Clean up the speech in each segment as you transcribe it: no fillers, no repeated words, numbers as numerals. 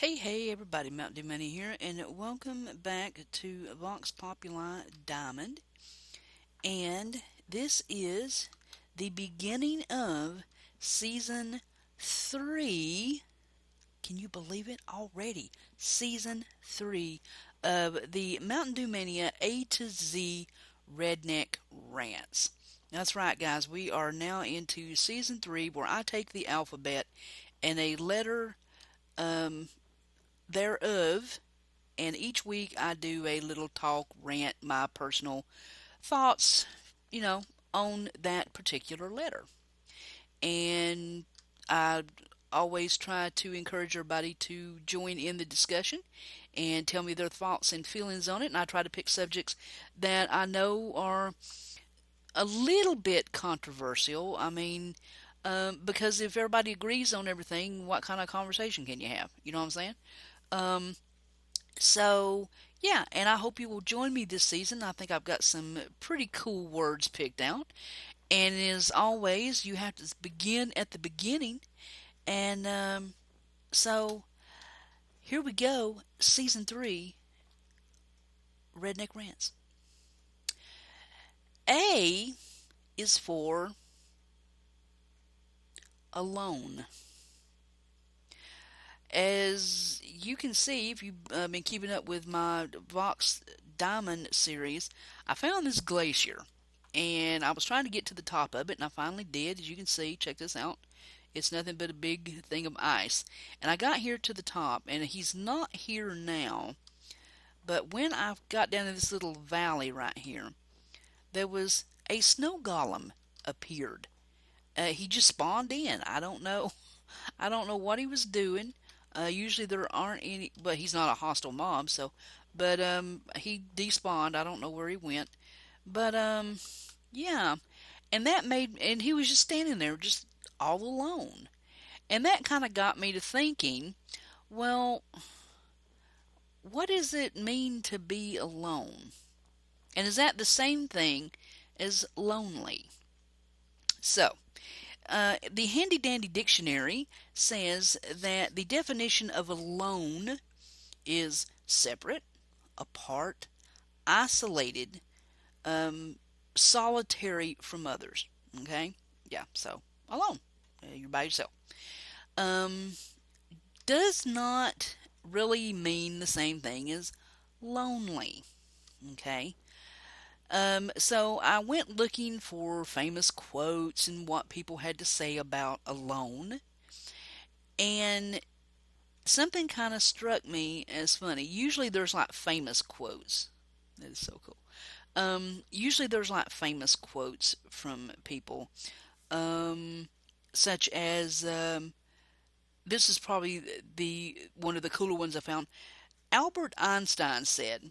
Hey, everybody, Mntdewmania here, and welcome back to Vox Populi Diamond. And this is the beginning of season 3. Can you believe it already? Season 3 of the Mntdewmania A to Z RedNeck Rants. That's right, guys. We are now into season 3 where I take the alphabet and a letter um, thereof, and each week I do a little talk, rant, my personal thoughts, you know, on that particular letter. And I always try to encourage everybody to join in the discussion and tell me their thoughts and feelings on it. And I try to pick subjects that I know are a little bit controversial. Because if everybody agrees on everything, what kind of conversation can you have? You know what I'm saying? Um, So, yeah, and I hope you will join me this season. I think I've got some pretty cool words picked out. And as always, you have to begin at the beginning. And so, here we go, season 3, Redneck Rants. A is for alone. As you can see, if you've been keeping up with my Vox Diamond series, I found this glacier and I was trying to get to the top of it, and I finally did. As you can see, check this out. It's nothing but a big thing of ice. And I got here to the top, and he's not here now. But when I got down to this little valley right here, there was a snow golem appeared. He just spawned in. I don't know. I don't know what he was doing. Usually there aren't any, but he's not a hostile mob, so. But he despawned. I don't know where he went. But yeah, and he was just standing there, just all alone. And that kind of got me to thinking, well, what does it mean to be alone? And is that the same thing as lonely? So, the handy dandy dictionary says that the definition of alone is separate, apart, isolated, um, solitary from others. Okay? Yeah, so alone. You're by yourself. Um, does not really mean the same thing as lonely. Okay? So I went looking for famous quotes and what people had to say about alone, and something kind of struck me as funny. Usually there's like famous quotes. That is so cool. Usually there's like famous quotes from people, um, such as this is probably the one of the cooler ones I found. Albert Einstein said,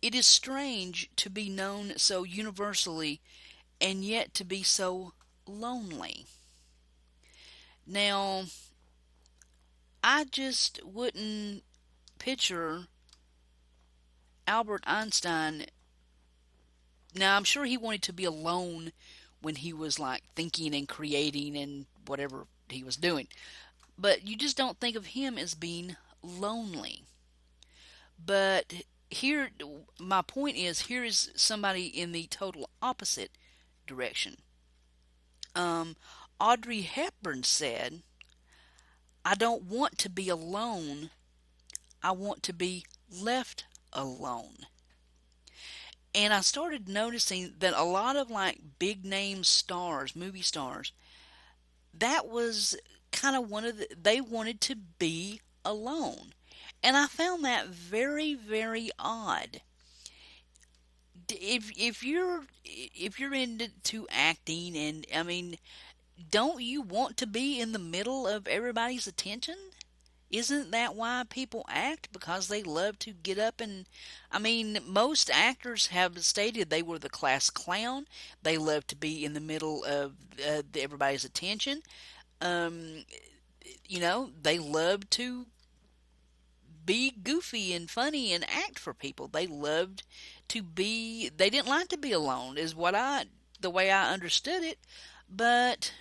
"It is strange to be known so universally and yet to be so lonely." Now, I just wouldn't picture Albert Einstein. Now, I'm sure he wanted to be alone when he was like thinking and creating and whatever he was doing, but you just don't think of him as being lonely. But here, my point is, here is somebody in the total opposite direction. Um, Audrey Hepburn said, "I don't want to be alone. I want to be left alone." And I started noticing that a lot of like big name stars, movie stars, that was kind of they wanted to be alone. And I found that very, very odd. If you're into acting, and I mean, don't you want to be in the middle of everybody's attention? Isn't that why people act? Because they love to get up and, I mean, most actors have stated they were the class clown. They love to be in the middle of everybody's attention. Um, they love to be goofy and funny and act for people. They loved they didn't like to be alone, is the way I understood it. But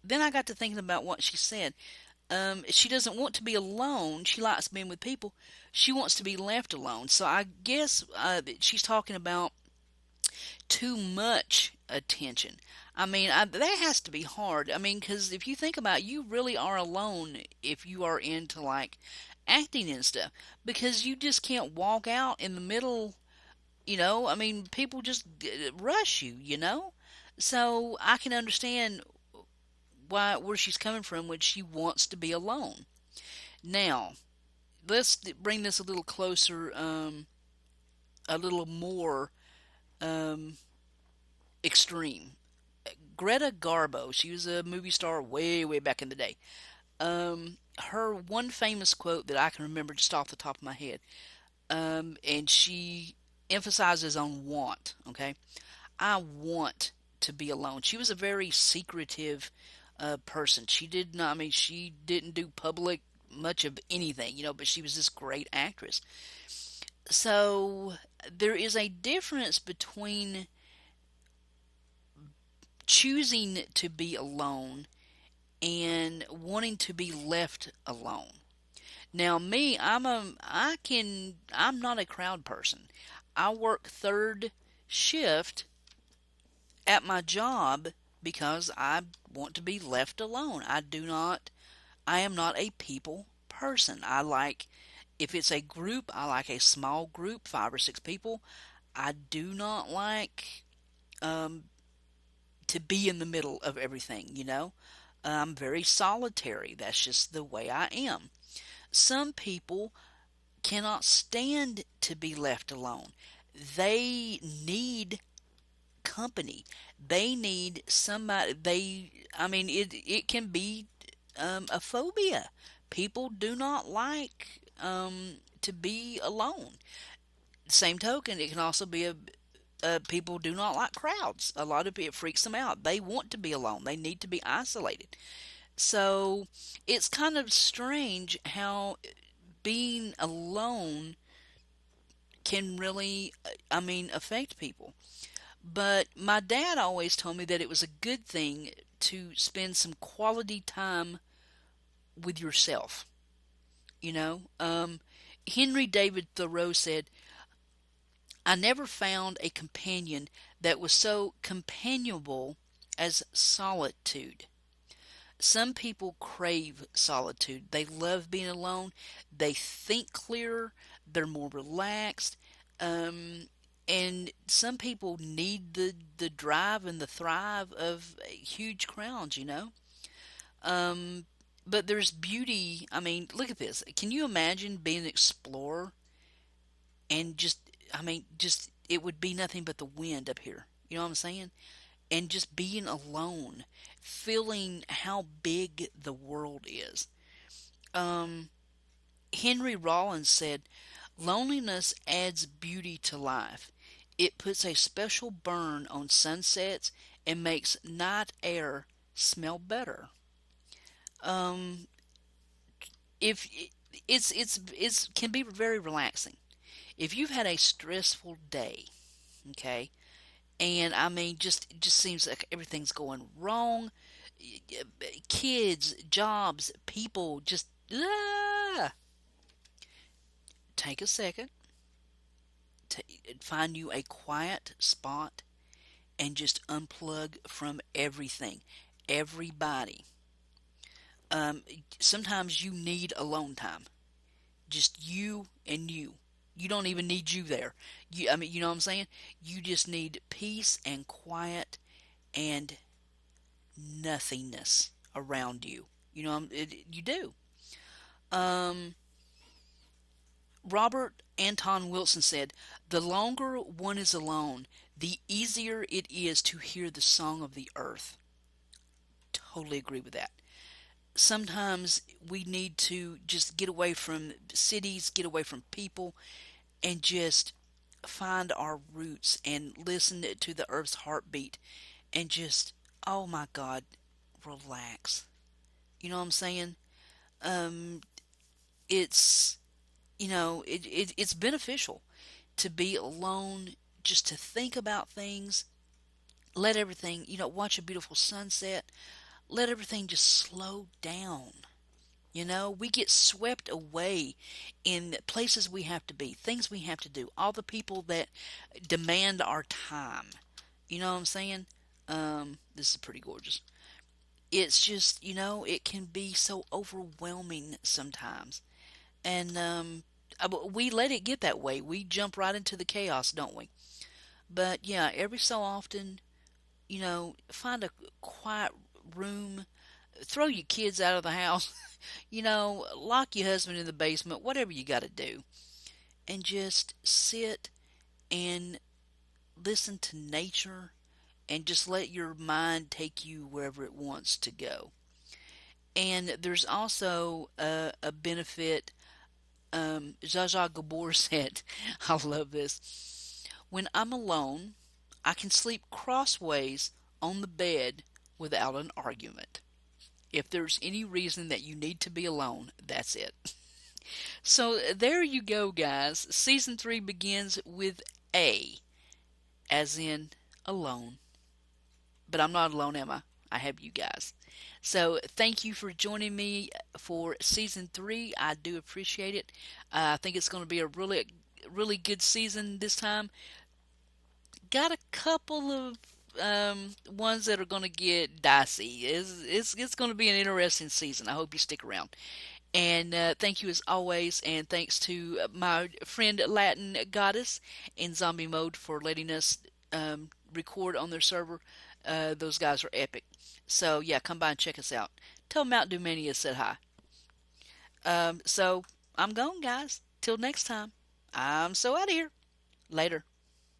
then I got to thinking about what she said. She doesn't want to be alone. She likes being with people. She wants to be left alone. So I guess she's talking about too much attention. That has to be hard. Because if you think about it, you really are alone if you are into like acting and stuff, because you just can't walk out in the middle. People just rush you. So I can understand where she's coming from when she wants to be alone. Now, let's bring this a little closer, a little more um, extreme. Greta Garbo, she was a movie star way, way back in the day. Her one famous quote that I can remember just off the top of my head, and she emphasizes on want, okay? I want to be alone. She was a very secretive person. She did not, she didn't do public much of anything, but she was this great actress. So there is a difference between choosing to be alone and wanting to be left alone. Now me, I'm not a crowd person. I work third shift at my job because I want to be left alone. I am not a people person. If it's a group, I like a small group, 5 or 6 people. I do not like um, to be in the middle of everything. I'm very solitary. That's just the way I am. Some people cannot stand to be left alone. They need company. They need somebody. It can be a phobia. People do not like to be alone. Same token, it can also be people do not like crowds. A lot of it freaks them out. They want to be alone. They need to be isolated. So it's kind of strange how being alone can really, affect people. But my dad always told me that it was a good thing to spend some quality time with yourself. You know, Henry David Thoreau said, I never found a companion that was so companionable as solitude. Some people crave solitude. They love being alone. They think clearer. They're more relaxed. Um, and some people need the drive and the thrive of huge crowds. Um, but there's beauty. Look at this. Can you imagine being an explorer and just it would be nothing but the wind up here. You know what I'm saying? And just being alone, feeling how big the world is. Um, Henry Rollins said, loneliness adds beauty to life. It puts a special burn on sunsets and makes night air smell better. Um, if it's can be very relaxing. If you've had a stressful day, okay, and just it just seems like everything's going wrong, kids, jobs, people, just take a second, to find you a quiet spot, and just unplug from everything, everybody. Um, Sometimes you need alone time, just you and you. You don't even need you there. You know what I'm saying? You just need peace and quiet and nothingness around you. You do. Um, Robert Anton Wilson said, "The longer one is alone, the easier it is to hear the song of the earth." Totally agree with that. Sometimes we need to just get away from cities, get away from people, and just find our roots and listen to the earth's heartbeat and just, oh my God, relax. You know what I'm saying? Um, it's, it's beneficial to be alone, just to think about things, let everything, watch a beautiful sunset, let everything just slow down. We get swept away in places we have to be, things we have to do, all the people that demand our time. You know what I'm saying? This is pretty gorgeous. It's just, it can be so overwhelming sometimes. And we let it get that way. We jump right into the chaos, don't we? But yeah, every so often, find a quiet room, throw your kids out of the house, lock your husband in the basement, whatever you got to do, and just sit and listen to nature and just let your mind take you wherever it wants to go. And there's also a benefit. Zsa Zsa Gabor said, I love this. When I'm alone, I can sleep crossways on the bed without an argument. If there's any reason that you need to be alone, that's it. So there you go, guys. Season 3 begins with A, as in alone. But I'm not alone, am I? I have you guys. So thank you for joining me for season 3. I do appreciate it. I think it's going to be a really good season this time. Got a couple of ones that are going to get dicey. It's going to be an interesting season. I hope you stick around. And thank you as always, and thanks to my friend Latin Goddess in Zombie Mode for letting us record on their server. Those guys are epic. So yeah, come by and check us out. Tell Mntdewmania said hi. So I'm gone, guys. Till next time. I'm so out of here. Later.